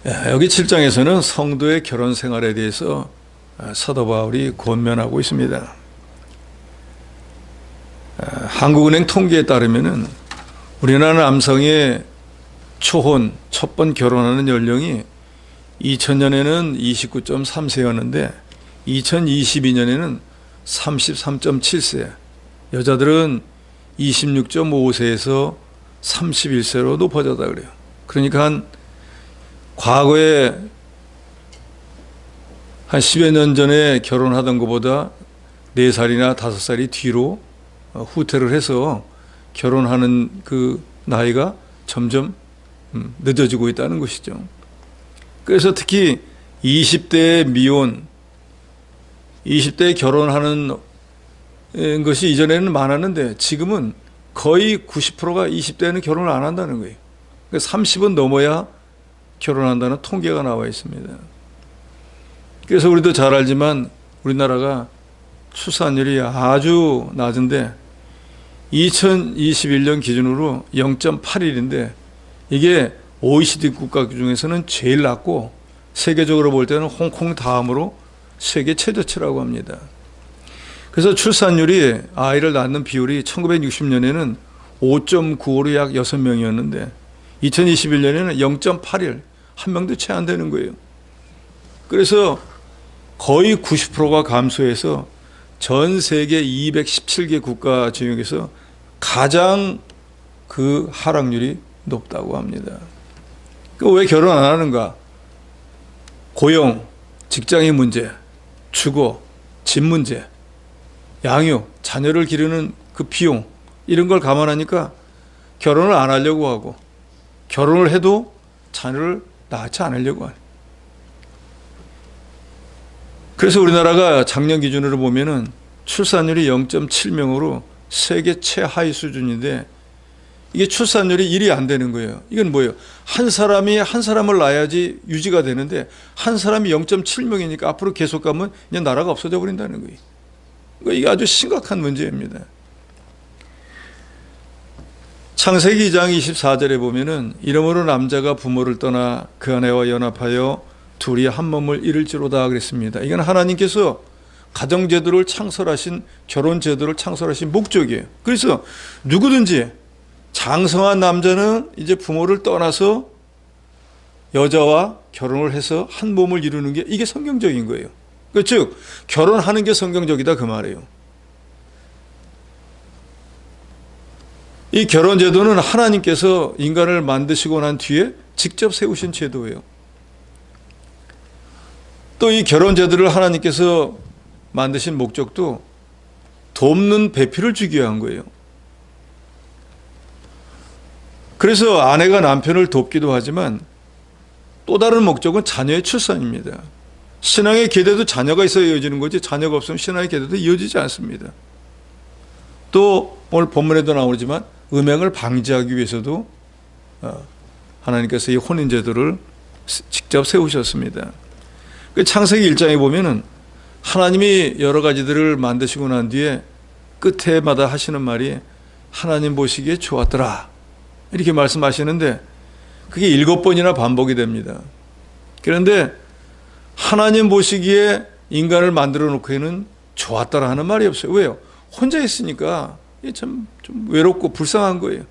여기 7장에서는 성도의 결혼 생활에 대해서 사도 바울이 권면하고 있습니다. 한국은행 통계에 따르면은 우리나라 남성의 초혼, 첫 번 결혼하는 연령이 2000년에는 29.3세였는데 2022년에는 33.7세, 여자들은 26.5세에서 31세로 높아졌다 그래요. 그러니까 과거에 한 10여 년 전에 결혼하던 것보다 4살이나 5살이 뒤로 후퇴를 해서 결혼하는 그 나이가 점점 늦어지고 있다는 것이죠. 그래서 특히 20대 미혼, 20대에 결혼하는 것이 이전에는 많았는데 지금은 거의 90%가 20대에는 결혼을 안 한다는 거예요. 그러니까 30은 넘어야 결혼한다는 통계가 나와 있습니다. 그래서 우리도 잘 알지만 우리나라가 출산율이 아주 낮은데 2021년 기준으로 0.81인데 이게 OECD 국가 중에서는 제일 낮고 세계적으로 볼 때는 홍콩 다음으로 세계 최저치라고 합니다. 그래서 출산율이, 아이를 낳는 비율이 1960년에는 5.95로 약 6명이었는데 2021년에는 0.81, 한 명도 채 안 되는 거예요. 그래서 거의 90%가 감소해서 전 세계 217개 국가 중에서 가장 그 하락률이 높다고 합니다. 왜 결혼 안 하는가? 고용, 직장인 문제, 주거, 집 문제, 양육, 자녀를 기르는 그 비용, 이런 걸 감안하니까 결혼을 안 하려고 하고, 결혼을 해도 자녀를 낳지 않으려고 하는. 그래서 우리나라가 작년 기준으로 보면은 출산율이 0.7명으로 세계 최하위 수준인데 이게 출산율이 1이 안 되는 거예요. 이건 뭐예요? 한 사람이 한 사람을 낳아야지 유지가 되는데 한 사람이 0.7명이니까 앞으로 계속 가면 그냥 나라가 없어져 버린다는 거예요. 이게 아주 심각한 문제입니다. 창세기 2장 24절에 보면은 이러므로 남자가 부모를 떠나 그 아내와 연합하여 둘이 한 몸을 이룰지로다 그랬습니다. 이건 하나님께서 가정제도를 창설하신, 결혼제도를 창설하신 목적이에요. 그래서 누구든지 장성한 남자는 이제 부모를 떠나서 여자와 결혼을 해서 한 몸을 이루는 게 이게 성경적인 거예요. 즉 결혼하는 게 성경적이다 그 말이에요. 이 결혼제도는 하나님께서 인간을 만드시고 난 뒤에 직접 세우신 제도예요. 또 이 결혼제도를 하나님께서 만드신 목적도 돕는 배필을 주기 위한 거예요. 그래서 아내가 남편을 돕기도 하지만 또 다른 목적은 자녀의 출산입니다. 신앙의 계대도 자녀가 있어야 이어지는 거지 자녀가 없으면 신앙의 계대도 이어지지 않습니다. 또 오늘 본문에도 나오지만 음행을 방지하기 위해서도 하나님께서 이 혼인제도를 직접 세우셨습니다. 창세기 1장에 보면은 하나님이 여러 가지들을 만드시고 난 뒤에 끝에마다 하시는 말이 하나님 보시기에 좋았더라 이렇게 말씀하시는데 그게 7번이나 반복이 됩니다. 그런데 하나님 보시기에 인간을 만들어 놓고는 좋았더라 하는 말이 없어요. 왜요? 혼자 있으니까 좀 외롭고 불쌍한 거예요.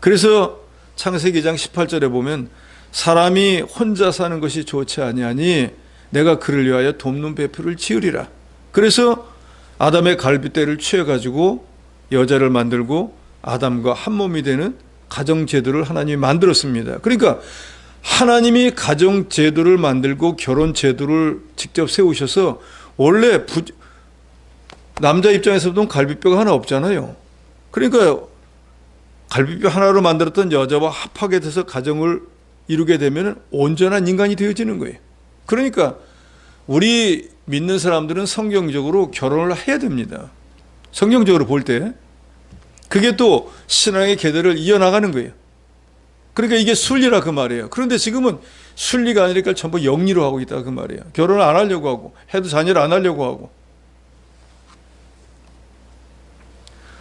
그래서 창세기 2장 18절에 보면 사람이 혼자 사는 것이 좋지 아니하니 내가 그를 위하여 돕는 배필을 지으리라. 그래서 아담의 갈빗대를 취해가지고 여자를 만들고 아담과 한 몸이 되는 가정제도를 하나님이 만들었습니다. 그러니까 하나님이 가정제도를 만들고 결혼제도를 직접 세우셔서 원래 남자 입장에서도 갈빗뼈가 하나 없잖아요. 그러니까 갈빗뼈 하나로 만들었던 여자와 합하게 돼서 가정을 이루게 되면 온전한 인간이 되어지는 거예요. 그러니까 우리 믿는 사람들은 성경적으로 결혼을 해야 됩니다. 성경적으로 볼 때 그게 또 신앙의 계대를 이어나가는 거예요. 그러니까 이게 순리라 그 말이에요. 그런데 지금은 순리가 아니니까 전부 영리로 하고 있다 그 말이에요. 결혼을 안 하려고 하고 해도 자녀를 안 하려고 하고.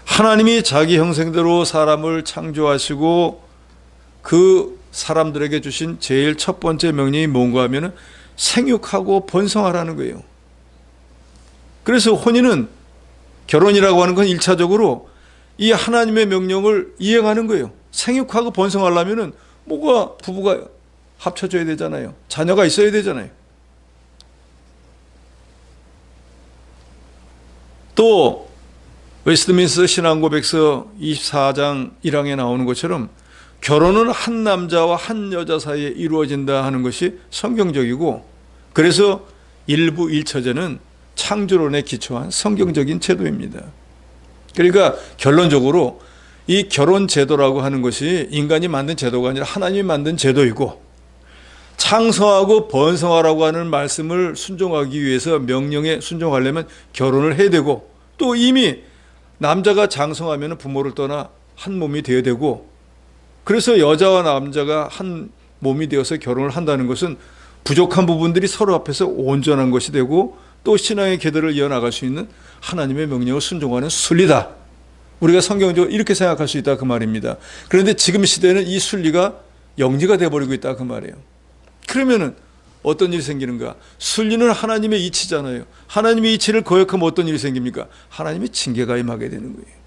하나님이 자기 형상대로 사람을 창조하시고 그 사람들에게 주신 제일 첫 번째 명령이 뭔가 하면은 생육하고 번성하라는 거예요. 그래서 혼인은, 결혼이라고 하는 건 1차적으로 이 하나님의 명령을 이행하는 거예요. 생육하고 번성하려면은 뭐가, 부부가 합쳐져야 되잖아요. 자녀가 있어야 되잖아요. 또 웨스트민스터 신앙고백서 24장 1항에 나오는 것처럼 결혼은 한 남자와 한 여자 사이에 이루어진다 하는 것이 성경적이고, 그래서 일부 1처제는 창조론에 기초한 성경적인 제도입니다. 그러니까 결론적으로 이 결혼 제도라고 하는 것이 인간이 만든 제도가 아니라 하나님이 만든 제도이고, 창성하고 번성하라고 하는 말씀을 순종하기 위해서, 명령에 순종하려면 결혼을 해야 되고, 또 이미 남자가 장성하면 부모를 떠나 한 몸이 되어야 되고, 그래서 여자와 남자가 한 몸이 되어서 결혼을 한다는 것은 부족한 부분들이 서로 앞에서 온전한 것이 되고, 또 신앙의 계도를 이어나갈 수 있는 하나님의 명령을 순종하는 순리다. 우리가 성경적으로 이렇게 생각할 수 있다 그 말입니다. 그런데 지금 시대는 이 순리가 영리가 되어버리고 있다 그 말이에요. 그러면은 어떤 일이 생기는가? 순리는 하나님의 이치잖아요. 하나님의 이치를 거역하면 어떤 일이 생깁니까? 하나님의 징계가 임하게 되는 거예요.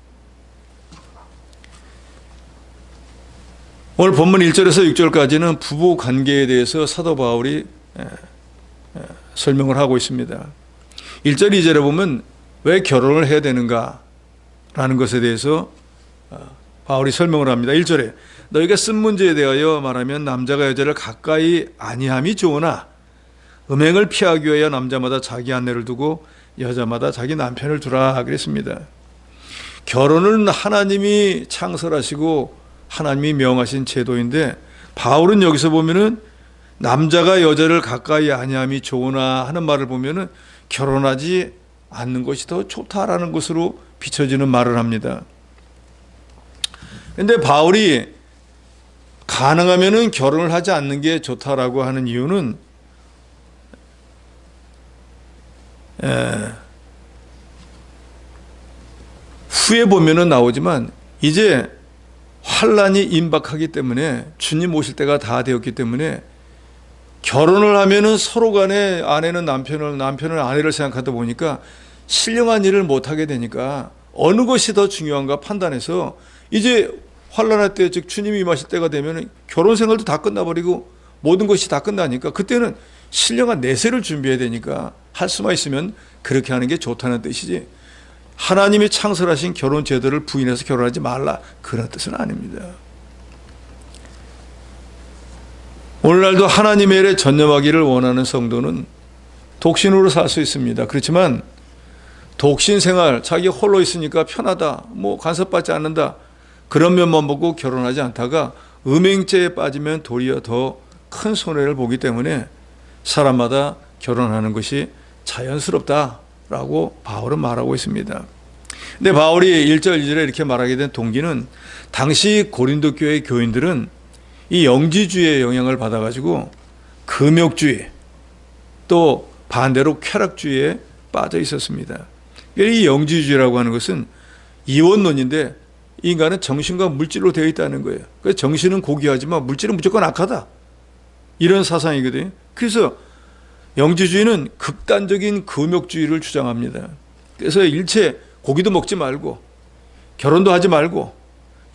오늘 본문 1절에서 6절까지는 부부 관계에 대해서 사도 바울이 설명을 하고 있습니다. 1절, 2절에 보면 왜 결혼을 해야 되는가 라는 것에 대해서 바울이 설명을 합니다. 1절에 너희가 쓴 문제에 대하여 말하면 남자가 여자를 가까이 아니함이 좋으나 음행을 피하기 위하여 남자마다 자기 아내를 두고 여자마다 자기 남편을 두라 그랬습니다. 결혼은 하나님이 창설하시고 하나님이 명하신 제도인데, 바울은 여기서 보면은 남자가 여자를 가까이 아니함이 좋으나 하는 말을 보면은 결혼하지 않는 것이 더 좋다라는 것으로 비춰지는 말을 합니다. 그런데 바울이 가능하면은 결혼을 하지 않는 게 좋다라고 하는 이유는 후에 보면은 나오지만 이제 환란이 임박하기 때문에, 주님 오실 때가 다 되었기 때문에 결혼을 하면은 서로 간에 아내는 남편을, 남편은 아내를 생각하다 보니까 신령한 일을 못하게 되니까 어느 것이 더 중요한가 판단해서 이제 환란할 때, 즉 주님이 임하실 때가 되면 결혼 생활도 다 끝나버리고 모든 것이 다 끝나니까 그때는 신령한 내세를 준비해야 되니까 할 수만 있으면 그렇게 하는 게 좋다는 뜻이지, 하나님이 창설하신 결혼 제도를 부인해서 결혼하지 말라 그런 뜻은 아닙니다. 오늘날도 하나님의 일에 전념하기를 원하는 성도는 독신으로 살 수 있습니다. 그렇지만 독신 생활, 자기 홀로 있으니까 편하다, 뭐 간섭받지 않는다, 그런 면만 보고 결혼하지 않다가 음행죄에 빠지면 도리어 더 큰 손해를 보기 때문에 사람마다 결혼하는 것이 자연스럽다라고 바울은 말하고 있습니다. 근데 바울이 1절, 2절에 이렇게 말하게 된 동기는 당시 고린도 교회 교인들은 이 영지주의의 영향을 받아가지고 금욕주의, 또 반대로 쾌락주의에 빠져 있었습니다. 이 영지주의라고 하는 것은 이원론인데 인간은 정신과 물질로 되어 있다는 거예요. 그래서 정신은 고귀하지만 물질은 무조건 악하다, 이런 사상이거든요. 그래서 영지주의는 극단적인 금욕주의를 주장합니다. 그래서 일체 고기도 먹지 말고 결혼도 하지 말고,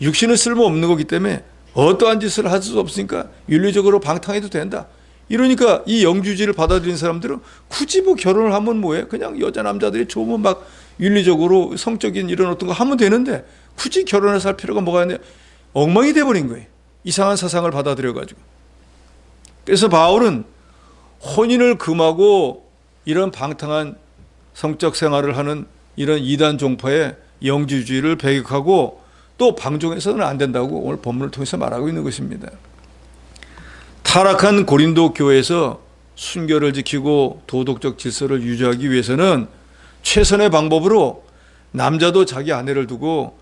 육신은 쓸모없는 거기 때문에 어떠한 짓을 할 수 없으니까 윤리적으로 방탕해도 된다. 이러니까 이 영지주의를 받아들인 사람들은 굳이 뭐 결혼을 하면 뭐해? 그냥 여자 남자들이 좋으면 막 윤리적으로 성적인 이런 어떤 거 하면 되는데 굳이 결혼해서 할 필요가 뭐가 있냐? 엉망이 돼버린 거예요. 이상한 사상을 받아들여가지고. 그래서 바울은 혼인을 금하고 이런 방탕한 성적 생활을 하는 이런 이단 종파의 영지주의를 배격하고 또 방종해서는 안 된다고 오늘 본문을 통해서 말하고 있는 것입니다. 타락한 고린도 교회에서 순결을 지키고 도덕적 질서를 유지하기 위해서는 최선의 방법으로 남자도 자기 아내를 두고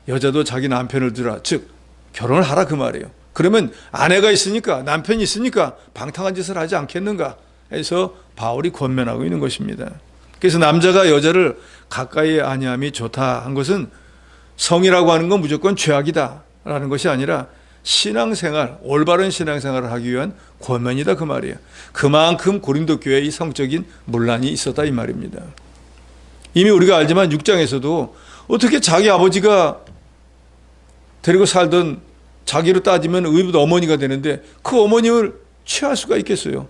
여자도 자기 남편을 두라, 즉 결혼을 하라 그 말이에요. 그러면 아내가 있으니까, 남편이 있으니까 방탕한 짓을 하지 않겠는가 해서 바울이 권면하고 있는 것입니다. 그래서 남자가 여자를 가까이 아니함이 좋다 한 것은 성이라고 하는 건 무조건 죄악이다 라는 것이 아니라 신앙생활, 올바른 신앙생활을 하기 위한 권면이다 그 말이에요. 그만큼 고린도 교회에 이 성적인 문란이 있었다 이 말입니다. 이미 우리가 알지만 6장에서도 어떻게 자기 아버지가 데리고 살던, 자기로 따지면 의붓 어머니가 되는데 그 어머님을 취할 수가 있겠어요?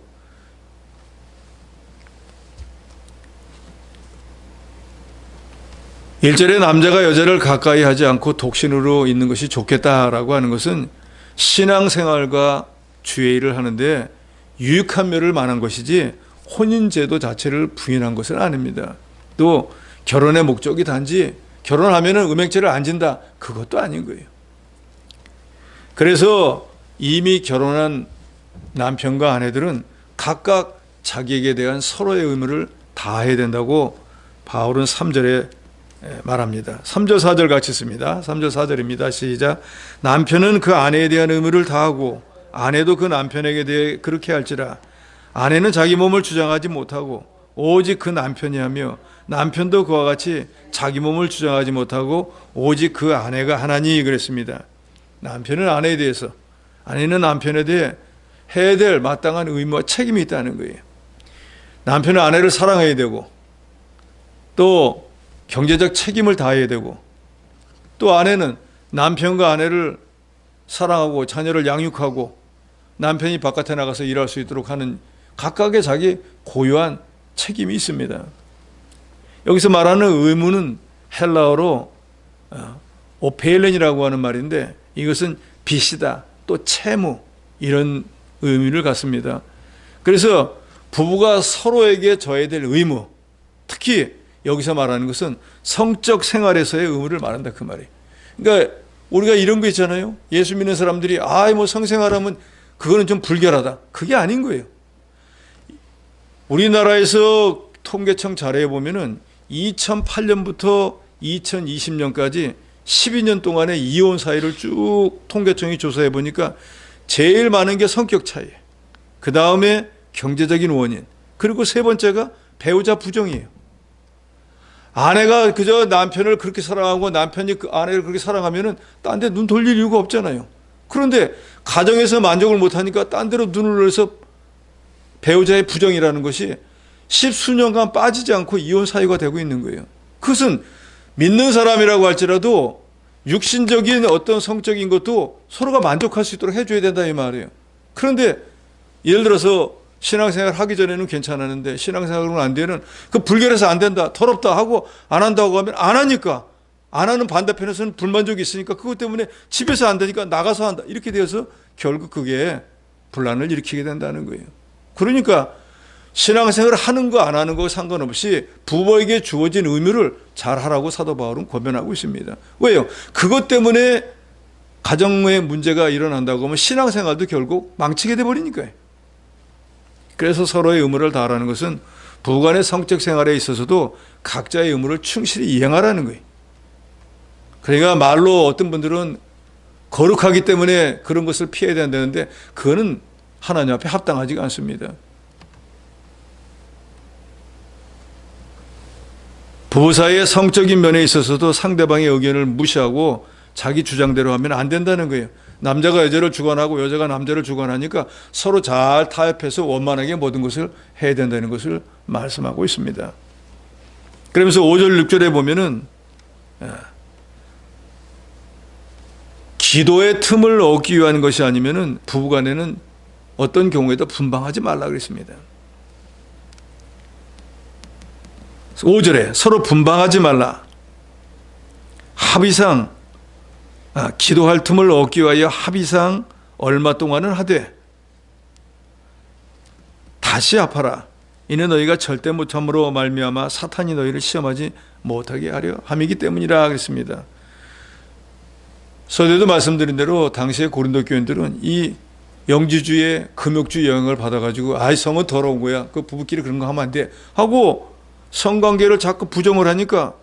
일절에 남자가 여자를 가까이 하지 않고 독신으로 있는 것이 좋겠다라고 하는 것은 신앙생활과 주의를 하는데 유익한 면을 말한 것이지 혼인제도 자체를 부인한 것은 아닙니다. 또 결혼의 목적이 단지 결혼하면 음행죄를 안 진다, 그것도 아닌 거예요. 그래서 이미 결혼한 남편과 아내들은 각각 자기에게 대한 서로의 의무를 다해야 된다고 바울은 3절에 말합니다. 3절 4절 같이 씁니다. 3절 4절입니다. 시작. 남편은 그 아내에 대한 의무를 다하고 아내도 그 남편에게 대해 그렇게 할지라. 아내는 자기 몸을 주장하지 못하고 오직 그 남편이 하며 남편도 그와 같이 자기 몸을 주장하지 못하고 오직 그 아내가 하나니 그랬습니다. 남편은 아내에 대해서, 아내는 남편에 대해 해야 될 마땅한 의무와 책임이 있다는 거예요. 남편은 아내를 사랑해야 되고 또 경제적 책임을 다해야 되고 또 아내는 남편과 아내를 사랑하고 자녀를 양육하고 남편이 바깥에 나가서 일할 수 있도록 하는 각각의 자기 고유한 책임이 있습니다. 여기서 말하는 의무는 헬라어로 오페일렌이라고 하는 말인데 이것은 빚이다, 또 채무, 이런 의미를 갖습니다. 그래서 부부가 서로에게 져야 될 의무, 특히 여기서 말하는 것은 성적 생활에서의 의무를 말한다 그 말이에요. 그러니까 우리가 이런 거 있잖아요. 예수 믿는 사람들이 뭐 성생활하면 그거는 좀 불결하다. 그게 아닌 거예요. 우리나라에서 통계청 자료에 보면은 2008년부터 2020년까지 12년 동안의 이혼 사유를 쭉 통계청이 조사해 보니까 제일 많은 게 성격 차이, 그 다음에 경제적인 원인, 그리고 세 번째가 배우자 부정이에요. 아내가 그저 남편을 그렇게 사랑하고 남편이 그 아내를 그렇게 사랑하면은 딴 데 눈 돌릴 이유가 없잖아요. 그런데 가정에서 만족을 못하니까 딴 데로 눈을 돌려서 배우자의 부정이라는 것이 십수년간 빠지지 않고 이혼 사유가 되고 있는 거예요. 그것은 믿는 사람이라고 할지라도 육신적인 어떤 성적인 것도 서로가 만족할 수 있도록 해줘야 된다 이 말이에요. 그런데 예를 들어서 신앙생활 하기 전에는 괜찮았는데 신앙생활은 안 되는, 그 불결해서 안 된다, 더럽다 하고 안 한다고 하면 안 하니까, 안 하는 반대편에서는 불만족이 있으니까 그것 때문에 집에서 안 되니까 나가서 한다, 이렇게 되어서 결국 그게 분란을 일으키게 된다는 거예요. 그러니까 신앙생활을 하는 거 안 하는 거 상관없이 부모에게 주어진 의무를 잘 하라고 사도 바울은 권면하고 있습니다. 왜요? 그것 때문에 가정에 문제가 일어난다고 하면 신앙생활도 결국 망치게 돼버리니까요. 그래서 서로의 의무를 다하라는 것은 부부간의 성적 생활에 있어서도 각자의 의무를 충실히 이행하라는 거예요. 그러니까 말로 어떤 분들은 거룩하기 때문에 그런 것을 피해야 된다는데 그거는 하나님 앞에 합당하지가 않습니다. 부부 사이의 성적인 면에 있어서도 상대방의 의견을 무시하고 자기 주장대로 하면 안 된다는 거예요. 남자가 여자를 주관하고 여자가 남자를 주관하니까 서로 잘 타협해서 원만하게 모든 것을 해야 된다는 것을 말씀하고 있습니다. 그러면서 5절 6절에 보면은 기도의 틈을 얻기 위한 것이 아니면은 부부간에는 어떤 경우에도 분방하지 말라 그랬습니다. 5절에 서로 분방하지 말라. 합의상 기도할 틈을 얻기 위하여 합의상 얼마 동안은 하되 다시 합하라. 이는 너희가 절대 못함으로 말미암아 사탄이 너희를 시험하지 못하게 하려 함이기 때문이라 그랬습니다. 서두에도 말씀드린 대로 당시의 고린도 교인들은 이 영지주의 금욕주의 영향을 받아가지고 성은 더러운 거야, 그 부부끼리 그런 거 하면 안 돼 하고 성관계를 자꾸 부정을 하니까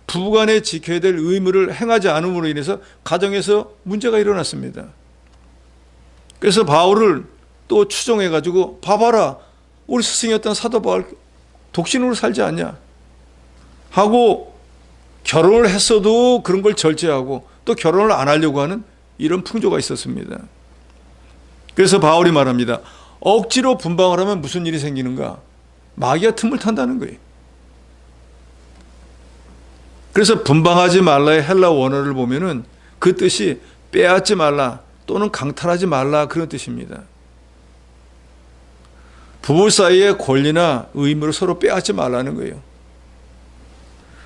부부간에 지켜야 될 의무를 행하지 않음으로 인해서 가정에서 문제가 일어났습니다. 그래서 바울을 또 추종해가지고 봐봐라, 우리 스승이었던 사도 바울 독신으로 살지 않냐 하고 결혼을 했어도 그런 걸 절제하고 또 결혼을 안 하려고 하는 이런 풍조가 있었습니다. 그래서 바울이 말합니다. 억지로 분방을 하면 무슨 일이 생기는가? 마귀가 틈을 탄다는 거예요. 그래서 분방하지 말라의 헬라 원어를 보면은 그 뜻이 빼앗지 말라 또는 강탈하지 말라 그런 뜻입니다. 부부 사이의 권리나 의무를 서로 빼앗지 말라는 거예요.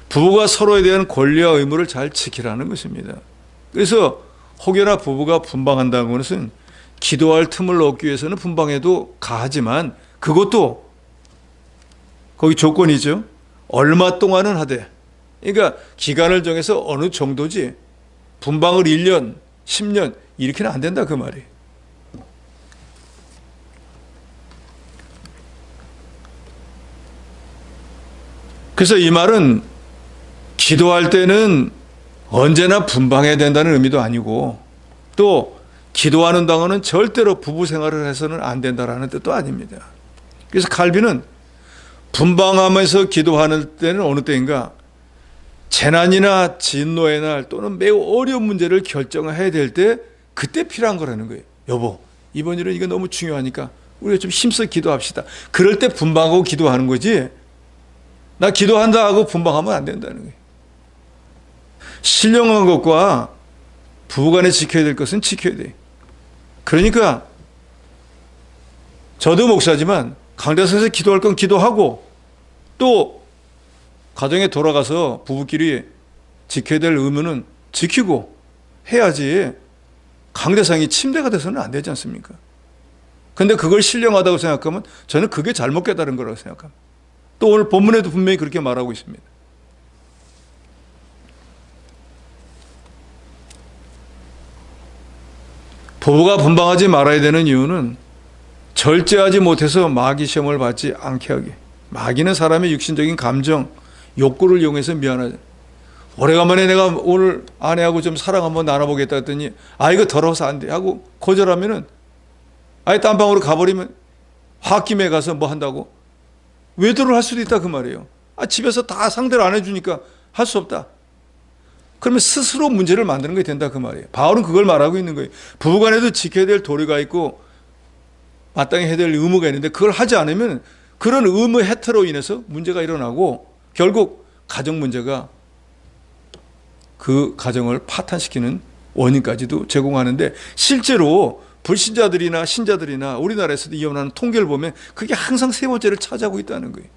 부부가 서로에 대한 권리와 의무를 잘 지키라는 것입니다. 그래서 혹여나 부부가 분방한다는 것은 기도할 틈을 얻기 위해서는 분방해도 가하지만 그것도 거기 조건이죠. 얼마 동안은 하되. 그러니까 기간을 정해서 어느 정도지 분방을 1년, 10년 이렇게는 안 된다 그 말이에요. 그래서 이 말은 기도할 때는 언제나 분방해야 된다는 의미도 아니고 또 기도하는 동안은 절대로 부부 생활을 해서는 안 된다라는 뜻도 아닙니다. 그래서 칼빈은 분방하면서 기도하는 때는 어느 때인가? 재난이나 진노의 날 또는 매우 어려운 문제를 결정해야 될 때 그때 필요한 거라는 거예요. 여보, 이번 일은 이거 너무 중요하니까 우리가 좀 힘써 기도합시다. 그럴 때 분방하고 기도하는 거지 나 기도한다 하고 분방하면 안 된다는 거예요. 신령한 것과 부부간에 지켜야 될 것은 지켜야 돼요. 그러니까 저도 목사지만 강대상에서 기도할 건 기도하고 또 가정에 돌아가서 부부끼리 지켜야 될 의무는 지키고 해야지 강대상이 침대가 돼서는 안 되지 않습니까? 근데 그걸 신령하다고 생각하면 저는 그게 잘못 깨달은 거라고 생각합니다. 또 오늘 본문에도 분명히 그렇게 말하고 있습니다. 부부가 분방하지 말아야 되는 이유는 절제하지 못해서 마귀 시험을 받지 않게 하기. 마귀는 사람의 육신적인 감정, 욕구를 이용해서 미안하다. 오래간만에 내가 오늘 아내하고 좀 사랑 한번 나눠보겠다 했더니 이거 더러워서 안 돼 하고 거절하면은 아예 딴방으로 가버리면 홧김에 가서 뭐 한다고 외도를 할 수도 있다 그 말이에요. 집에서 다 상대를 안 해주니까 할 수 없다. 그러면 스스로 문제를 만드는 게 된다 그 말이에요. 바울은 그걸 말하고 있는 거예요. 부부간에도 지켜야 될 도리가 있고 마땅히 해야 될 의무가 있는데 그걸 하지 않으면 그런 의무 해태로 인해서 문제가 일어나고 결국 가정 문제가 그 가정을 파탄시키는 원인까지도 제공하는데 실제로 불신자들이나 신자들이나 우리나라에서도 이혼하는 통계를 보면 그게 항상 세 번째를 차지하고 있다는 거예요.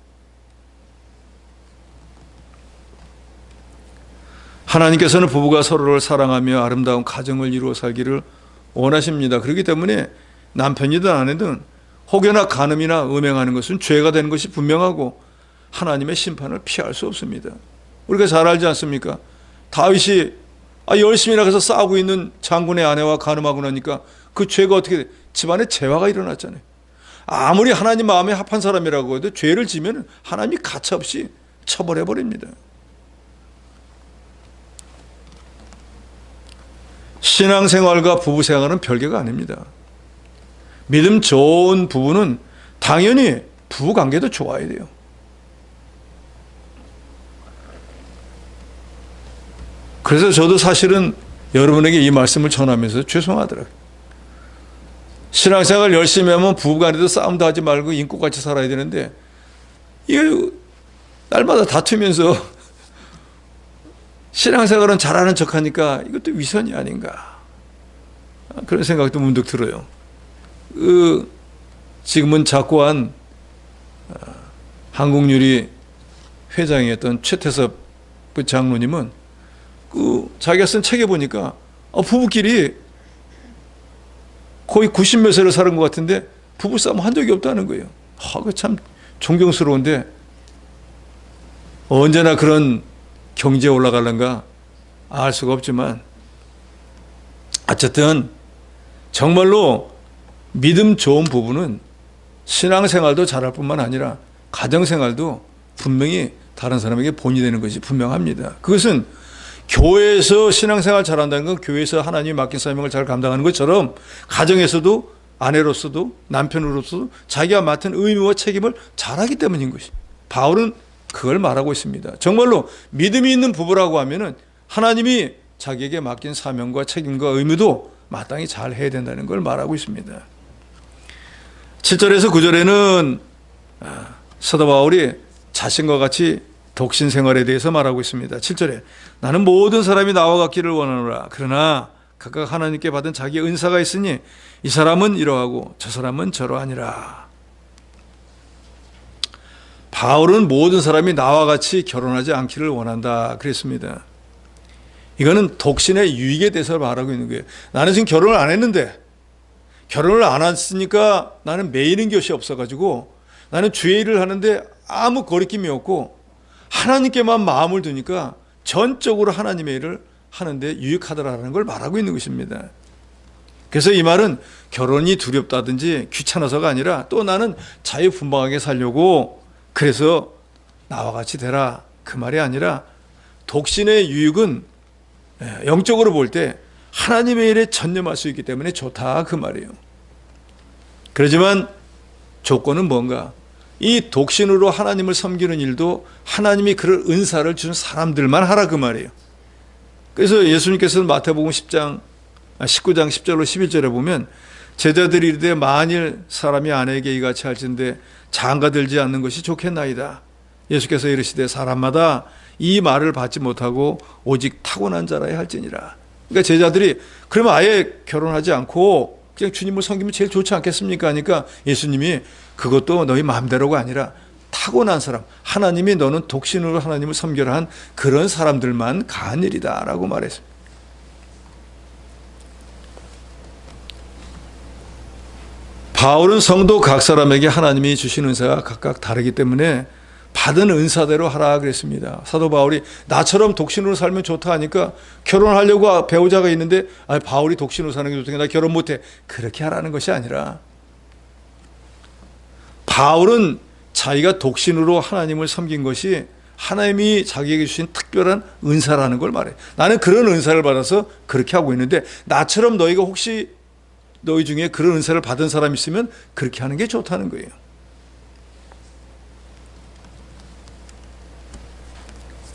하나님께서는 부부가 서로를 사랑하며 아름다운 가정을 이루어 살기를 원하십니다. 그렇기 때문에 남편이든 아내든 혹여나 간음이나 음행하는 것은 죄가 되는 것이 분명하고 하나님의 심판을 피할 수 없습니다. 우리가 잘 알지 않습니까? 다윗이 열심히 나가서 싸우고 있는 장군의 아내와 간음하고 나니까 그 죄가 어떻게 돼? 집안에 재화가 일어났잖아요. 아무리 하나님 마음에 합한 사람이라고 해도 죄를 지면 하나님이 가차없이 처벌해버립니다. 신앙생활과 부부생활은 별개가 아닙니다. 믿음 좋은 부부는 당연히 부부관계도 좋아야 돼요. 그래서 저도 사실은 여러분에게 이 말씀을 전하면서 죄송하더라고요. 신앙생활 열심히 하면 부부간에도 싸움도 하지 말고 인국같이 살아야 되는데 이게 날마다 다투면서 신앙생활은 잘하는 척하니까 이것도 위선이 아닌가 그런 생각도 문득 들어요. 지금은 작고한 한국유리 회장이었던 최태섭 그 장로님은 자기가 쓴 책에 보니까 부부끼리 거의 90몇 세를 사는 것 같은데 부부싸움 한 적이 없다는 거예요. 그거 참 존경스러운데 언제나 그런 경지에 올라가려는가 알 수가 없지만 어쨌든 정말로 믿음 좋은 부부는 신앙생활도 잘할 뿐만 아니라 가정생활도 분명히 다른 사람에게 본이 되는 것이 분명합니다. 그것은 교회에서 신앙생활 잘한다는 건 교회에서 하나님이 맡긴 사명을 잘 감당하는 것처럼 가정에서도 아내로서도 남편으로서도 자기가 맡은 의무와 책임을 잘하기 때문인 것이. 바울은 그걸 말하고 있습니다. 정말로 믿음이 있는 부부라고 하면은 하나님이 자기에게 맡긴 사명과 책임과 의무도 마땅히 잘 해야 된다는 걸 말하고 있습니다. 7절에서 9절에는 사도 바울이 자신과 같이 독신 생활에 대해서 말하고 있습니다. 7절에 나는 모든 사람이 나와 같기를 원하노라. 그러나 각각 하나님께 받은 자기의 은사가 있으니 이 사람은 이러하고 저 사람은 저러하니라. 바울은 모든 사람이 나와 같이 결혼하지 않기를 원한다 그랬습니다. 이거는 독신의 유익에 대해서 말하고 있는 거예요. 나는 지금 결혼을 안 했는데, 결혼을 안 했으니까 나는 매이는 것이 없어가지고 나는 주의 일을 하는데 아무 거리낌이 없고 하나님께만 마음을 두니까 전적으로 하나님의 일을 하는데 유익하더라는 걸 말하고 있는 것입니다. 그래서 이 말은 결혼이 두렵다든지 귀찮아서가 아니라 또 나는 자유분방하게 살려고 그래서 나와 같이 되라 그 말이 아니라 독신의 유익은 영적으로 볼 때 하나님의 일에 전념할 수 있기 때문에 좋다 그 말이에요. 그렇지만 조건은 뭔가? 이 독신으로 하나님을 섬기는 일도 하나님이 그럴 은사를 주는 사람들만 하라 그 말이에요. 그래서 예수님께서는 마태복음 19장 10절로 11절에 보면 제자들이 이르되 만일 사람이 아내에게 이같이 할진대 장가들지 않는 것이 좋겠나이다. 예수께서 이르시되 사람마다 이 말을 받지 못하고 오직 타고난 자라야 할지니라. 그러니까 제자들이 그러면 아예 결혼하지 않고 그냥 주님을 섬기면 제일 좋지 않겠습니까? 하니까 예수님이 그것도 너희 마음대로가 아니라 타고난 사람, 하나님이 너는 독신으로 하나님을 섬겨라 한 그런 사람들만 가한 일이다 라고 말했습니다. 바울은 성도 각 사람에게 하나님이 주신 은사가 각각 다르기 때문에 받은 은사대로 하라 그랬습니다. 사도 바울이 나처럼 독신으로 살면 좋다 하니까 결혼하려고 배우자가 있는데 바울이 독신으로 사는 게 좋다니까 나 결혼 못해. 그렇게 하라는 것이 아니라 바울은 자기가 독신으로 하나님을 섬긴 것이 하나님이 자기에게 주신 특별한 은사라는 걸 말해. 나는 그런 은사를 받아서 그렇게 하고 있는데 나처럼 너희가 혹시 너희 중에 그런 은사를 받은 사람이 있으면 그렇게 하는 게 좋다는 거예요.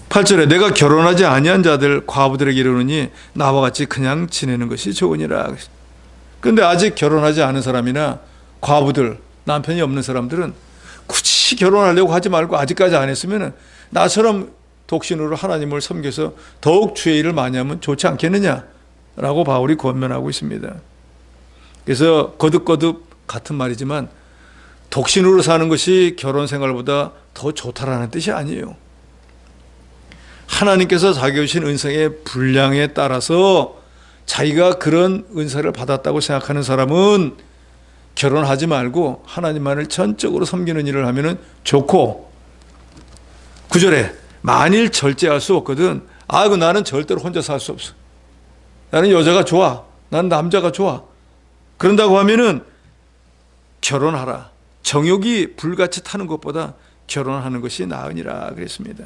(8절에) 내가 결혼하지 아니한 자들 과부들에게 이르노니 나와 같이 그냥 지내는 것이 좋으니라. 그런데 아직 결혼하지 않은 사람이나 과부들, 남편이 없는 사람들은 굳이 결혼하려고 하지 말고 아직까지 안 했으면 나처럼 독신으로 하나님을 섬겨서 더욱 주의 일을 많이 하면 좋지 않겠느냐라고 바울이 권면하고 있습니다. 그래서 거듭거듭 같은 말이지만 독신으로 사는 것이 결혼 생활보다 더 좋다라는 뜻이 아니에요. 하나님께서 자기가 주신 은사의 분량에 따라서 자기가 그런 은사를 받았다고 생각하는 사람은 결혼하지 말고 하나님만을 전적으로 섬기는 일을 하면 좋고, 9절에 만일 절제할 수 없거든 나는 절대로 혼자 살 수 없어. 나는 여자가 좋아. 나는 남자가 좋아. 그런다고 하면은 결혼하라. 정욕이 불같이 타는 것보다 결혼하는 것이 나으니라 그랬습니다.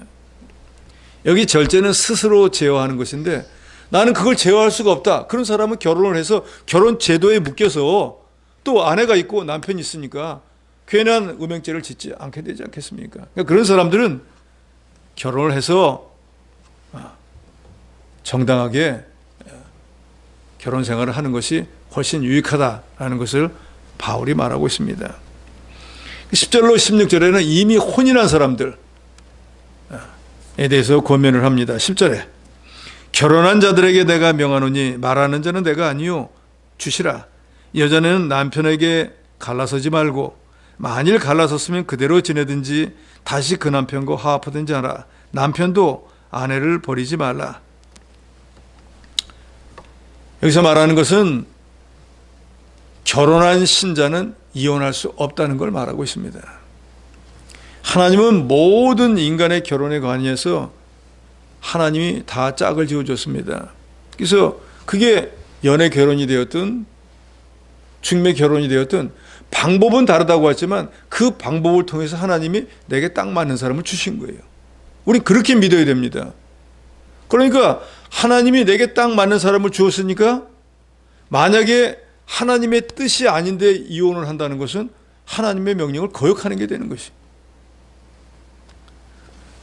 여기 절제는 스스로 제어하는 것인데 나는 그걸 제어할 수가 없다. 그런 사람은 결혼을 해서 결혼 제도에 묶여서 또 아내가 있고 남편이 있으니까 괜한 음행죄를 짓지 않게 되지 않겠습니까? 그러니까 그런 사람들은 결혼을 해서 정당하게 결혼 생활을 하는 것이 훨씬 유익하다라는 것을 바울이 말하고 있습니다. 10절로 16절에는 이미 혼인한 사람들에 대해서 권면을 합니다. 10절에 결혼한 자들에게 내가 명하노니 말하는 자는 내가 아니요 주시라. 여자는 남편에게 갈라서지 말고 만일 갈라섰으면 그대로 지내든지 다시 그 남편과 화합하든지 하라. 남편도 아내를 버리지 말라. 여기서 말하는 것은 결혼한 신자는 이혼할 수 없다는 걸 말하고 있습니다. 하나님은 모든 인간의 결혼에 관해서 하나님이 다 짝을 지어줬습니다. 그래서 그게 연애 결혼이 되었든 중매 결혼이 되었든 방법은 다르다고 했지만 그 방법을 통해서 하나님이 내게 딱 맞는 사람을 주신 거예요. 우린 그렇게 믿어야 됩니다. 그러니까 하나님이 내게 딱 맞는 사람을 주었으니까 만약에 하나님의 뜻이 아닌데 이혼을 한다는 것은 하나님의 명령을 거역하는 게 되는 것이.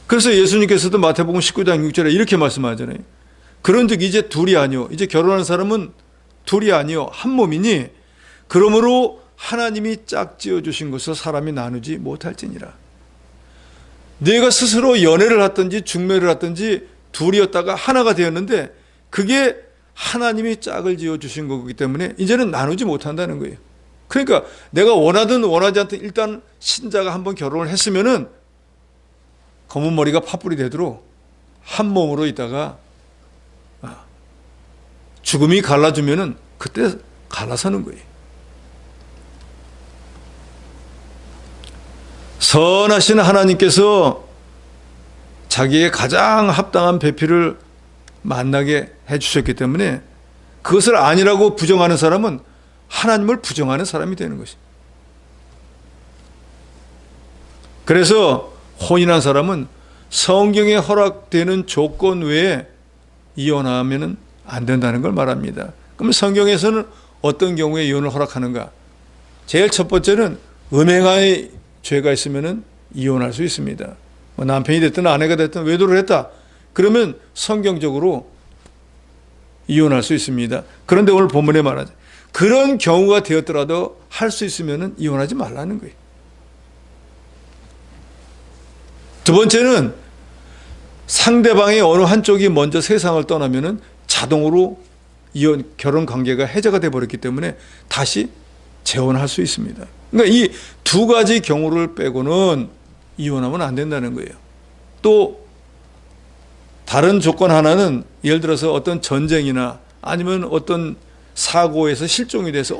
그래서 예수님께서도 마태복음 19장 6절에 이렇게 말씀하잖아요. 그런즉 이제 둘이 아니요, 이제 결혼한 사람은 둘이 아니요 한 몸이니 그러므로 하나님이 짝지어 주신 것을 사람이 나누지 못할지니라. 내가 스스로 연애를 하든지 중매를 하든지 둘이었다가 하나가 되었는데 그게 하나님이 짝을 지어 주신 거기 때문에 이제는 나누지 못한다는 거예요. 그러니까 내가 원하든 원하지 않든 일단 신자가 한번 결혼을 했으면은 검은 머리가 팥불이 되도록 한 몸으로 있다가 죽음이 갈라주면은 그때 갈라서는 거예요. 선하신 하나님께서 자기의 가장 합당한 배필을 만나게 해주셨기 때문에 그것을 아니라고 부정하는 사람은 하나님을 부정하는 사람이 되는 것입니다. 그래서 혼인한 사람은 성경에 허락되는 조건 외에 이혼하면 안 된다는 걸 말합니다. 그럼 성경에서는 어떤 경우에 이혼을 허락하는가? 제일 첫 번째는 음행의 죄가 있으면 이혼할 수 있습니다. 남편이 됐든 아내가 됐든 외도를 했다. 그러면 성경적으로 이혼할 수 있습니다. 그런데 오늘 본문에 말하죠. 그런 경우가 되었더라도 할 수 있으면 이혼하지 말라는 거예요. 두 번째는 상대방의 어느 한쪽이 먼저 세상을 떠나면 자동으로 결혼 관계가 해제가 되어버렸기 때문에 다시 재혼할 수 있습니다. 그러니까 이 두 가지 경우를 빼고는 이혼하면 안 된다는 거예요. 또 다른 조건 하나는 예를 들어서 어떤 전쟁이나 아니면 어떤 사고에서 실종이 돼서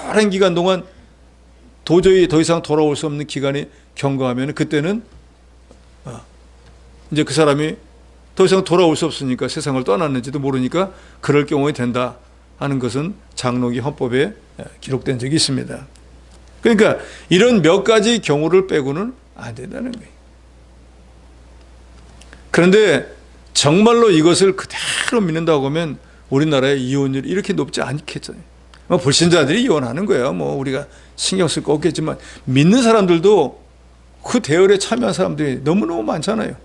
오랜 기간 동안 도저히 더 이상 돌아올 수 없는 기간이 경과하면 그때는 이제 그 사람이 더 이상 돌아올 수 없으니까 세상을 떠났는지도 모르니까 그럴 경우에 된다 하는 것은 장로기 헌법에 기록된 적이 있습니다. 그러니까 이런 몇 가지 경우를 빼고는 안 된다는 거예요. 그런데 정말로 이것을 그대로 믿는다고 하면 우리나라의 이혼율이 이렇게 높지 않겠잖아요. 불신자들이 이혼하는 거예요. 우리가 신경 쓸 거 없겠지만 믿는 사람들도 그 대열에 참여한 사람들이 너무너무 많잖아요.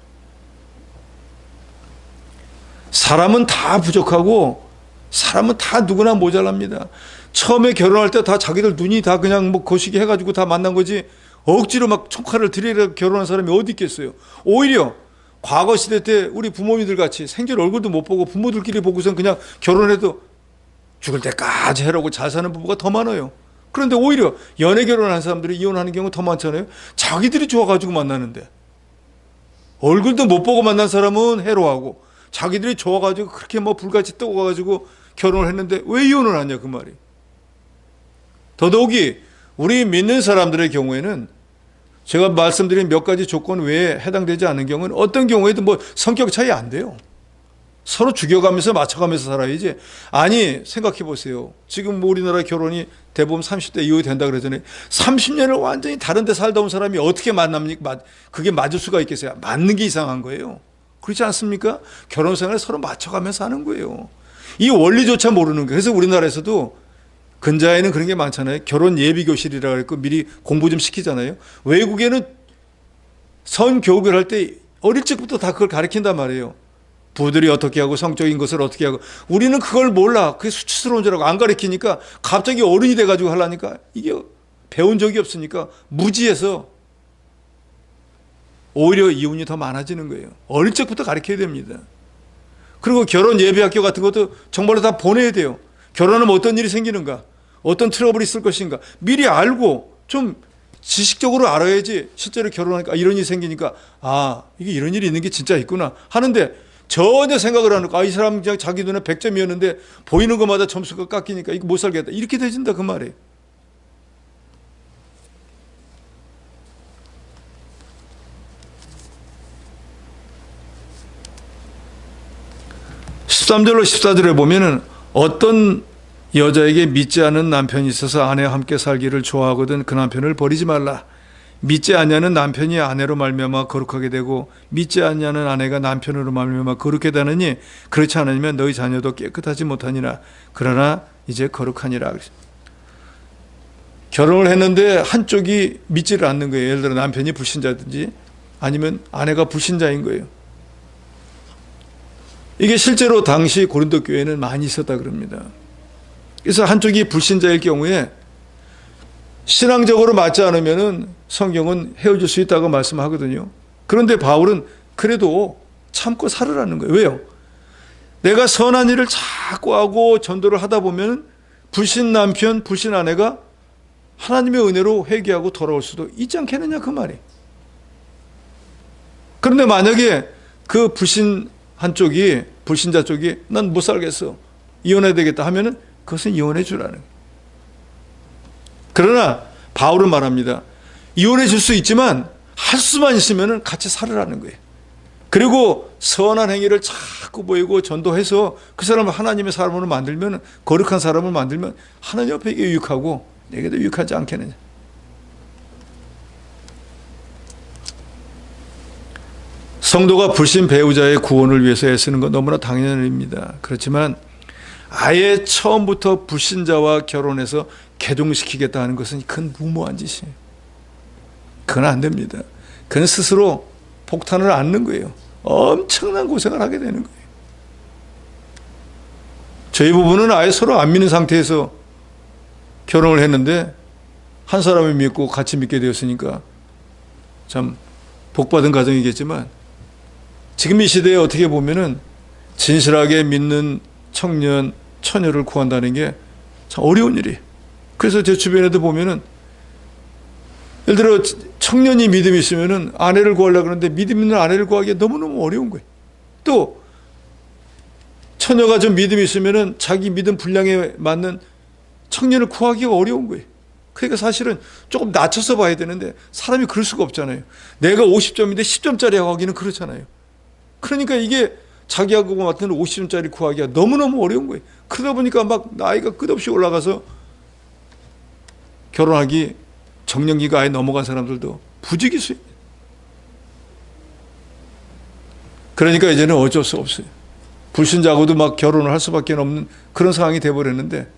사람은 다 부족하고 사람은 다 누구나 모자랍니다. 처음에 결혼할 때 다 자기들 눈이 다 그냥 거시기 해가지고 다 만난 거지 억지로 막 총칼을 들이려 결혼한 사람이 어디 있겠어요. 오히려 과거 시대 때 우리 부모님들 같이 생전 얼굴도 못 보고 부모들끼리 보고선 그냥 결혼해도 죽을 때까지 해라고 잘 사는 부부가 더 많아요. 그런데 오히려 연애 결혼한 사람들이 이혼하는 경우 더 많잖아요. 자기들이 좋아가지고 만나는데 얼굴도 못 보고 만난 사람은 해로하고 자기들이 좋아가지고 그렇게 불같이 뜨거워가지고 결혼을 했는데 왜 이혼을 하냐 그 말이. 더더욱이 우리 믿는 사람들의 경우에는 제가 말씀드린 몇 가지 조건 외에 해당되지 않는 경우는 어떤 경우에도 성격 차이 안 돼요. 서로 죽여가면서 맞춰가면서 살아야지. 아니 생각해 보세요. 지금 우리나라 결혼이 대부분 30대 이후에 된다 그러잖아요. 30년을 완전히 다른 데 살다 온 사람이 어떻게 만납니까? 그게 맞을 수가 있겠어요? 맞는 게 이상한 거예요. 그렇지 않습니까? 결혼 생활을 서로 맞춰가면서 하는 거예요. 이 원리조차 모르는 거예요. 그래서 우리나라에서도 근자에는 그런 게 많잖아요. 결혼 예비교실이라고 해서 미리 공부 좀 시키잖아요. 외국에는 성교육을 할 때 어릴 적부터 다 그걸 가르친단 말이에요. 부들이 어떻게 하고 성적인 것을 어떻게 하고. 우리는 그걸 몰라. 그게 수치스러운 줄 알고 안 가르치니까 갑자기 어른이 돼가지고 하려니까 이게 배운 적이 없으니까 무지해서 오히려 이혼이 더 많아지는 거예요. 어릴 적부터 가르쳐야 됩니다. 그리고 결혼 예비학교 같은 것도 정말로 다 보내야 돼요. 결혼하면 어떤 일이 생기는가, 어떤 트러블이 있을 것인가 미리 알고 좀 지식적으로 알아야지 실제로 결혼하니까 이런 일이 생기니까 이게 이런 일이 있는 게 진짜 있구나 하는데 전혀 생각을 안 하고 이 사람 그냥 자기 눈에 100점이었는데 보이는 것마다 점수가 깎이니까 이거 못 살겠다 이렇게 되진다 그 말이에요. (13절로) (14절에) 보면은 어떤 여자에게 믿지 않는 남편이 있어서 아내와 함께 살기를 좋아하거든 그 남편을 버리지 말라. 믿지 않냐는 남편이 아내로 말미암아 거룩하게 되고 믿지 않냐는 아내가 남편으로 말미암아 거룩게 되느니 그렇지 않으면 너희 자녀도 깨끗하지 못하니라. 그러나 이제 거룩하니라. 결혼을 했는데 한쪽이 믿지를 않는 거예요. 예를 들어 남편이 불신자든지 아니면 아내가 불신자인 거예요. 이게 실제로 당시 고린도 교회는 많이 있었다 그럽니다. 그래서 한쪽이 불신자일 경우에 신앙적으로 맞지 않으면은 성경은 헤어질 수 있다고 말씀하거든요. 그런데 바울은 그래도 참고 살으라는 거예요. 왜요? 내가 선한 일을 자꾸 하고 전도를 하다 보면 불신 남편, 불신 아내가 하나님의 은혜로 회개하고 돌아올 수도 있지 않겠느냐 그 말이. 그런데 만약에 그 불신 한쪽이, 불신자 쪽이 난 못 살겠어, 이혼해야 되겠다 하면은 그것은 이혼해 주라는 거예요. 그러나 바울은 말합니다. 이혼해 줄 수 있지만 할 수만 있으면 같이 살으라는 거예요. 그리고 선한 행위를 자꾸 보이고 전도해서 그 사람을 하나님의 사람으로 만들면, 거룩한 사람을 만들면 하나님 앞에 유익하고 내게도 유익하지 않겠느냐. 성도가 불신 배우자의 구원을 위해서 애쓰는 건 너무나 당연한 일입니다. 그렇지만 아예 처음부터 불신자와 결혼해서 개종시키겠다 하는 것은 그건 무모한 짓이에요. 그건 안 됩니다. 그건 스스로 폭탄을 안는 거예요. 엄청난 고생을 하게 되는 거예요. 저희 부부는 아예 서로 안 믿는 상태에서 결혼을 했는데 한 사람을 믿고 같이 믿게 되었으니까 참 복받은 가정이겠지만, 지금 이 시대에 어떻게 보면은 진실하게 믿는 청년, 처녀를 구한다는 게 참 어려운 일이에요. 그래서 제 주변에도 보면은 예를 들어 청년이 믿음이 있으면은 아내를 구하려고 그러는데 믿음 있는 아내를 구하기가 너무너무 어려운 거예요. 또 처녀가 좀 믿음이 있으면은 자기 믿음 분량에 맞는 청년을 구하기가 어려운 거예요. 그러니까 사실은 조금 낮춰서 봐야 되는데 사람이 그럴 수가 없잖아요. 내가 50점인데 10점짜리 하기는 그렇잖아요. 그러니까 이게 자기하고 같은 50점짜리 구하기가 너무너무 어려운 거예요. 그러다 보니까 막 나이가 끝없이 올라가서 결혼하기 정년기가 아예 넘어간 사람들도 부지기수입니다. 그러니까 이제는 어쩔 수 없어요. 불신자하고도 막 결혼을 할 수밖에 없는 그런 상황이 돼버렸는데,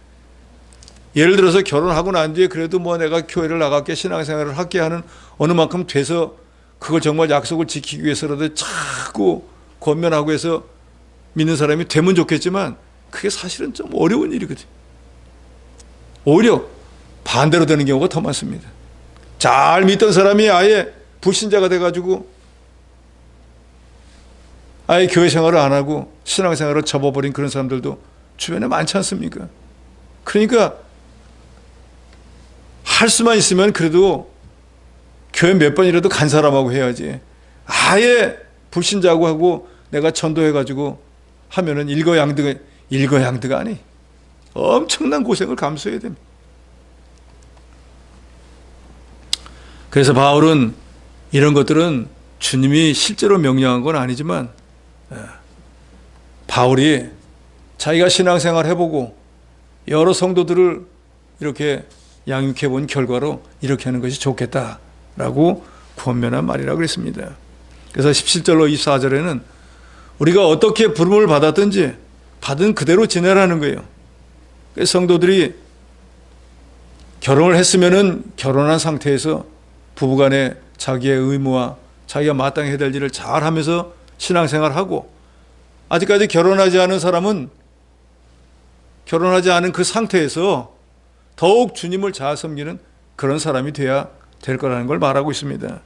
예를 들어서 결혼하고 난 뒤에 그래도 뭐 내가 교회를 나갈게, 신앙생활을 할게 하는 어느 만큼 돼서 그걸 정말 약속을 지키기 위해서라도 자꾸 권면하고 해서 믿는 사람이 되면 좋겠지만 그게 사실은 좀 어려운 일이거든요. 오히려 반대로 되는 경우가 더 많습니다. 잘 믿던 사람이 아예 불신자가 돼가지고 아예 교회 생활을 안 하고 신앙생활을 접어버린 그런 사람들도 주변에 많지 않습니까? 그러니까 할 수만 있으면 그래도 교회 몇 번이라도 간 사람하고 해야지, 아예 불신자하고 하고 내가 전도해가지고 하면은 일거양득가 아니, 엄청난 고생을 감수해야 됩니다. 그래서 바울은 이런 것들은 주님이 실제로 명령한 건 아니지만 바울이 자기가 신앙생활 해보고 여러 성도들을 이렇게 양육해 본 결과로 이렇게 하는 것이 좋겠다라고 권면한 말이라고 그랬습니다. 그래서 17절로 24절에는 우리가 어떻게 부름을 받았든지 받은 그대로 지내라는 거예요. 그래서 성도들이 결혼을 했으면은 결혼한 상태에서 부부간에 자기의 의무와 자기가 마땅히 해야 될 일을 잘 하면서 신앙생활하고, 아직까지 결혼하지 않은 사람은 결혼하지 않은 그 상태에서 더욱 주님을 잘 섬기는 그런 사람이 돼야 될 거라는 걸 말하고 있습니다.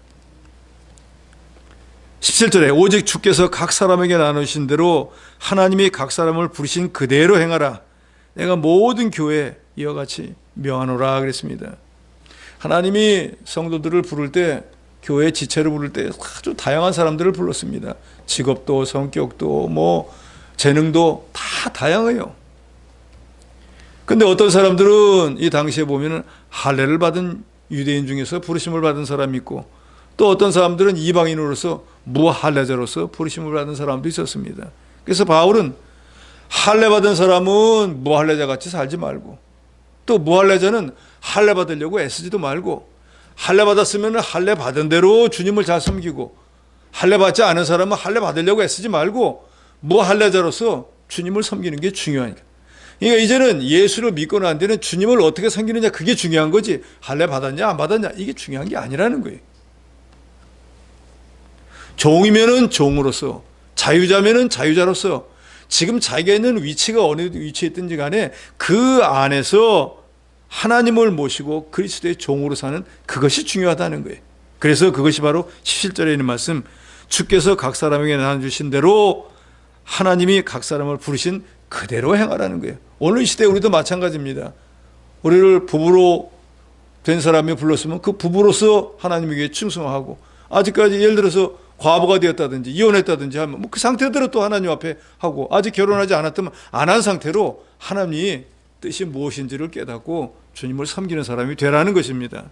17절에 오직 주께서 각 사람에게 나누신 대로 하나님이 각 사람을 부르신 그대로 행하라. 내가 모든 교회에 이와 같이 명하노라 그랬습니다. 하나님이 성도들을 부를 때, 교회 지체를 부를 때 아주 다양한 사람들을 불렀습니다. 직업도 성격도 뭐 재능도 다 다양해요. 근데 어떤 사람들은 이 당시에 보면은 할례를 받은 유대인 중에서 부르심을 받은 사람이 있고, 또 어떤 사람들은 이방인으로서 무할례자로서 부르심을 받은 사람도 있었습니다. 그래서 바울은 할례 받은 사람은 무할례자 같이 살지 말고, 또 무할례자는 할례 받으려고 애쓰지도 말고, 할례 받았으면 할례 받은 대로 주님을 잘 섬기고, 할례 받지 않은 사람은 할례 받으려고 애쓰지 말고 무할례자로서 주님을 섬기는 게 중요하니까. 그러니까 이제는 예수를 믿고 난 뒤에는 주님을 어떻게 섬기느냐, 그게 중요한 거지, 할례 받았냐 안 받았냐 이게 중요한 게 아니라는 거예요. 종이면은 종으로서, 자유자면은 자유자로서, 지금 자기가 있는 위치가 어느 위치에 있든지 간에 그 안에서 하나님을 모시고 그리스도의 종으로 사는 그것이 중요하다는 거예요. 그래서 그것이 바로 17절에 있는 말씀, 주께서 각 사람에게 나눠주신 대로 하나님이 각 사람을 부르신 그대로 행하라는 거예요. 오늘 이 시대에 우리도 마찬가지입니다. 우리를 부부로 된 사람이 불렀으면 그 부부로서 하나님에게 충성하고, 아직까지 예를 들어서 과부가 되었다든지 이혼했다든지 하면 뭐 그 상태대로 또 하나님 앞에 하고, 아직 결혼하지 않았다면 안 한 상태로 하나님이 뜻이 무엇인지를 깨닫고 주님을 섬기는 사람이 되라는 것입니다.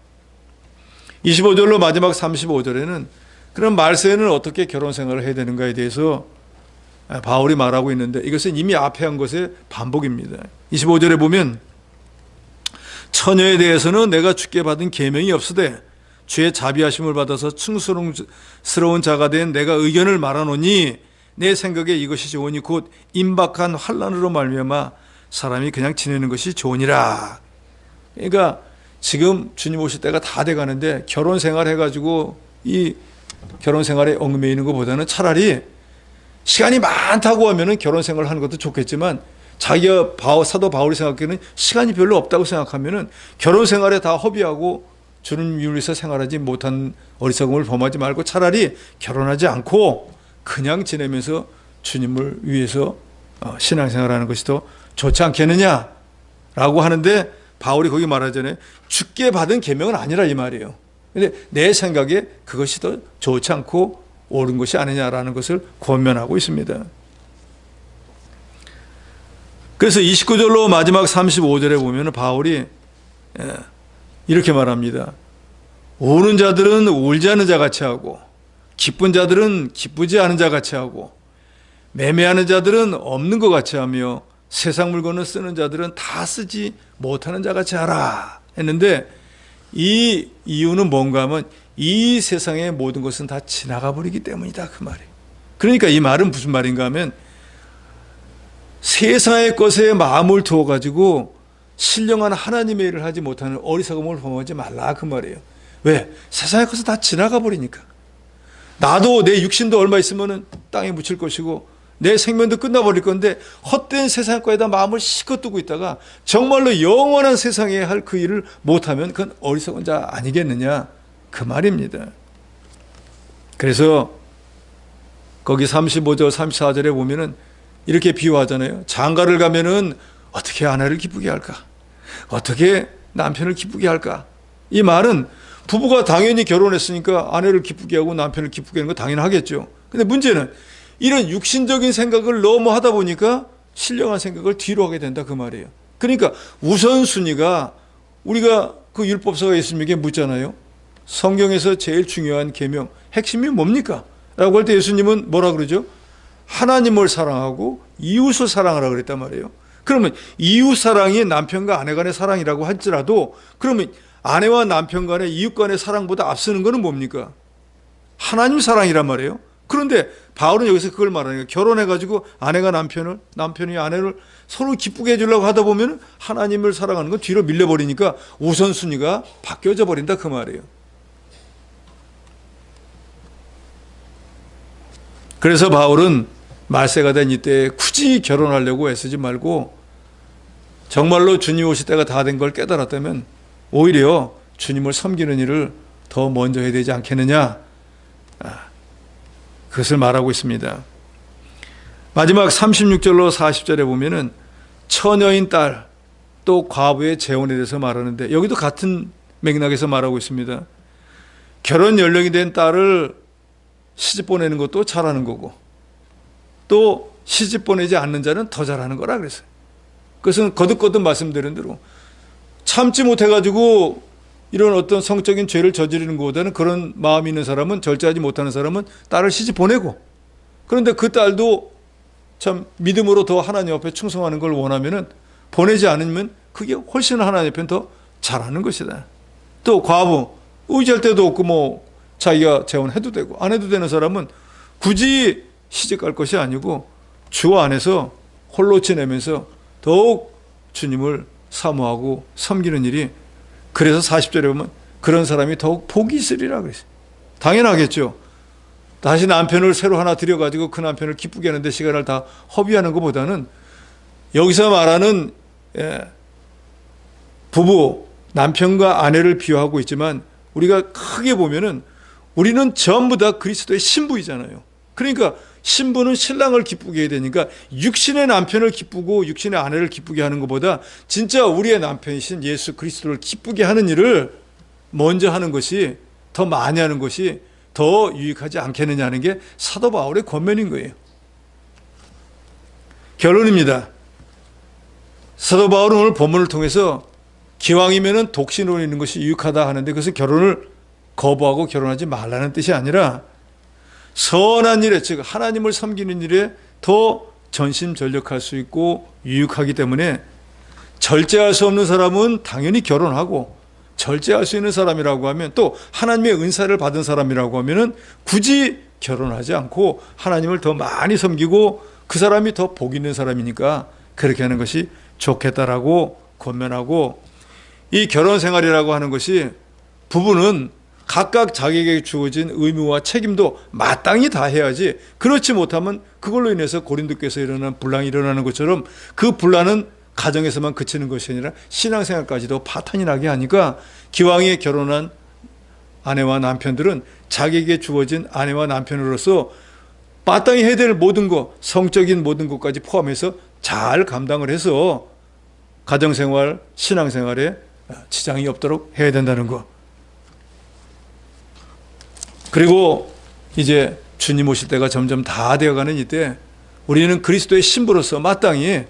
25절로 마지막 35절에는 그럼 말세에는 어떻게 결혼 생활을 해야 되는가에 대해서 바울이 말하고 있는데, 이것은 이미 앞에 한 것의 반복입니다. 25절에 보면 처녀에 대해서는 내가 주께 받은 계명이 없으되 주의 자비하심을 받아서 충성스러운 자가 된 내가 의견을 말하노니 내 생각에 이것이 좋으니 곧 임박한 환난으로 말미암아 사람이 그냥 지내는 것이 좋으니라. 그러니까 지금 주님 오실 때가 다 돼가는데 결혼 생활 해가지고 이 결혼 생활에 얽매이는 있는 것보다는 차라리 시간이 많다고 하면은 결혼 생활을 하는 것도 좋겠지만, 자기가 사도 바울이 생각하기에는 시간이 별로 없다고 생각하면은 결혼 생활에 다 허비하고 주님 위해서 생활하지 못한 어리석음을 범하지 말고 차라리 결혼하지 않고 그냥 지내면서 주님을 위해서 신앙생활하는 것이 더 좋지 않겠느냐라고 하는데, 바울이 거기 말하잖아요. 주께 받은 계명은 아니라 이 말이에요. 근데 내 생각에 그것이 더 좋지 않고 옳은 것이 아니냐라는 것을 권면하고 있습니다. 그래서 29절로 마지막 35절에 보면 바울이 이렇게 말합니다. 우는 자들은 울지 않은 자 같이 하고, 기쁜 자들은 기쁘지 않은 자 같이 하고, 매매하는 자들은 없는 것 같이 하며, 세상 물건을 쓰는 자들은 다 쓰지 못하는 자 같이 하라 했는데, 이 이유는 뭔가 하면 이 세상의 모든 것은 다 지나가 버리기 때문이다, 그 말이에요. 그러니까 이 말은 무슨 말인가 하면, 세상의 것에 마음을 두어 가지고 신령한 하나님의 일을 하지 못하는 어리석음을 범하지 말라, 그 말이에요. 왜? 세상의 것은 다 지나가 버리니까. 나도 내 육신도 얼마 있으면 땅에 묻힐 것이고 내 생명도 끝나버릴 건데, 헛된 세상 거에다 마음을 실컷 두고 있다가 정말로 영원한 세상에 할 그 일을 못하면 그건 어리석은 자 아니겠느냐, 그 말입니다. 그래서 거기 35절 34절에 보면은 이렇게 비유하잖아요. 장가를 가면은 어떻게 아내를 기쁘게 할까, 어떻게 남편을 기쁘게 할까. 이 말은 부부가 당연히 결혼했으니까 아내를 기쁘게 하고 남편을 기쁘게 하는 거 당연하겠죠. 근데 문제는 이런 육신적인 생각을 너무 하다 보니까 신령한 생각을 뒤로 하게 된다, 그 말이에요. 그러니까 우선순위가, 우리가 그 율법서가 예수님에게 묻잖아요. 성경에서 제일 중요한 계명, 핵심이 뭡니까? 라고 할 때 예수님은 뭐라 그러죠? 하나님을 사랑하고 이웃을 사랑하라 그랬단 말이에요. 그러면 이웃 사랑이 남편과 아내 간의 사랑이라고 할지라도, 그러면 아내와 남편 간의 이웃 간의 사랑보다 앞서는 것은 뭡니까? 하나님 사랑이란 말이에요. 그런데 바울은 여기서 그걸 말하는 거예요. 결혼해가지고 아내가 남편을, 남편이 아내를 서로 기쁘게 해주려고 하다 보면 하나님을 사랑하는 건 뒤로 밀려버리니까 우선순위가 바뀌어져 버린다, 그 말이에요. 그래서 바울은 말세가 된 이때 굳이 결혼하려고 애쓰지 말고 정말로 주님 오실 때가 다 된 걸 깨달았다면 오히려 주님을 섬기는 일을 더 먼저 해야 되지 않겠느냐, 그것을 말하고 있습니다. 마지막 36절로 40절에 보면은 처녀인 딸, 또 과부의 재혼에 대해서 말하는데, 여기도 같은 맥락에서 말하고 있습니다. 결혼 연령이 된 딸을 시집 보내는 것도 잘하는 거고, 또 시집 보내지 않는 자는 더 잘하는 거라 그랬어요. 그것은 거듭거듭 말씀드린 대로 참지 못해가지고 이런 어떤 성적인 죄를 저지르는 것보다는 그런 마음이 있는 사람은, 절제하지 못하는 사람은 딸을 시집 보내고, 그런데 그 딸도 참 믿음으로 더 하나님 앞에 충성하는 걸 원하면은 보내지 않으면 그게 훨씬 하나님 앞에 더 잘하는 것이다. 또 과부, 의지할 데도 없고 뭐 자기가 재혼해도 되고 안 해도 되는 사람은 굳이 시집 갈 것이 아니고 주 안에서 홀로 지내면서 더욱 주님을 사모하고 섬기는 일이, 그래서 40절에 보면 그런 사람이 더욱 복이 있으리라 그랬어요. 당연하겠죠. 다시 남편을 새로 하나 들여가지고 그 남편을 기쁘게 하는데 시간을 다 허비하는 것보다는 여기서 말하는 부부, 남편과 아내를 비유하고 있지만 우리가 크게 보면은 우리는 전부 다 그리스도의 신부이잖아요. 그러니까 신부는 신랑을 기쁘게 해야 되니까 육신의 남편을 기쁘고 육신의 아내를 기쁘게 하는 것보다 진짜 우리의 남편이신 예수 그리스도를 기쁘게 하는 일을 먼저 하는 것이, 더 많이 하는 것이 더 유익하지 않겠느냐 하는 게 사도 바울의 권면인 거예요. 결론입니다. 사도 바울은 오늘 본문을 통해서 기왕이면은 독신으로 있는 것이 유익하다 하는데 그것은 결혼을 거부하고 결혼하지 말라는 뜻이 아니라 선한 일에, 즉 하나님을 섬기는 일에 더 전심전력할 수 있고 유익하기 때문에 절제할 수 없는 사람은 당연히 결혼하고, 절제할 수 있는 사람이라고 하면, 또 하나님의 은사를 받은 사람이라고 하면은 굳이 결혼하지 않고 하나님을 더 많이 섬기고 그 사람이 더 복 있는 사람이니까 그렇게 하는 것이 좋겠다라고 권면하고, 이 결혼 생활이라고 하는 것이 부부는 각각 자기에게 주어진 의무와 책임도 마땅히 다 해야지, 그렇지 못하면 그걸로 인해서 고린도께서 일어난 분란이 일어나는 것처럼 그 분란은 가정에서만 그치는 것이 아니라 신앙생활까지도 파탄이 나게 하니까 기왕에 결혼한 아내와 남편들은 자기에게 주어진 아내와 남편으로서 마땅히 해야 될 모든 것, 성적인 모든 것까지 포함해서 잘 감당을 해서 가정생활, 신앙생활에 지장이 없도록 해야 된다는 것. 그리고 이제 주님 오실 때가 점점 다 되어가는 이때 우리는 그리스도의 신부로서 마땅히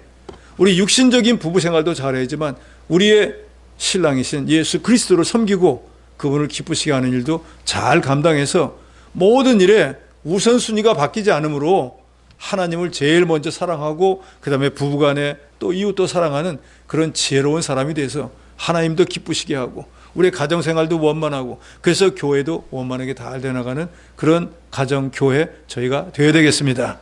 우리 육신적인 부부 생활도 잘해야지만 우리의 신랑이신 예수 그리스도를 섬기고 그분을 기쁘시게 하는 일도 잘 감당해서 모든 일에 우선순위가 바뀌지 않으므로 하나님을 제일 먼저 사랑하고 그 다음에 부부간에 또 이웃도 사랑하는 그런 지혜로운 사람이 돼서 하나님도 기쁘시게 하고 우리의 가정생활도 원만하고, 그래서 교회도 원만하게 잘 되어나가는 그런 가정교회 저희가 되어야 되겠습니다.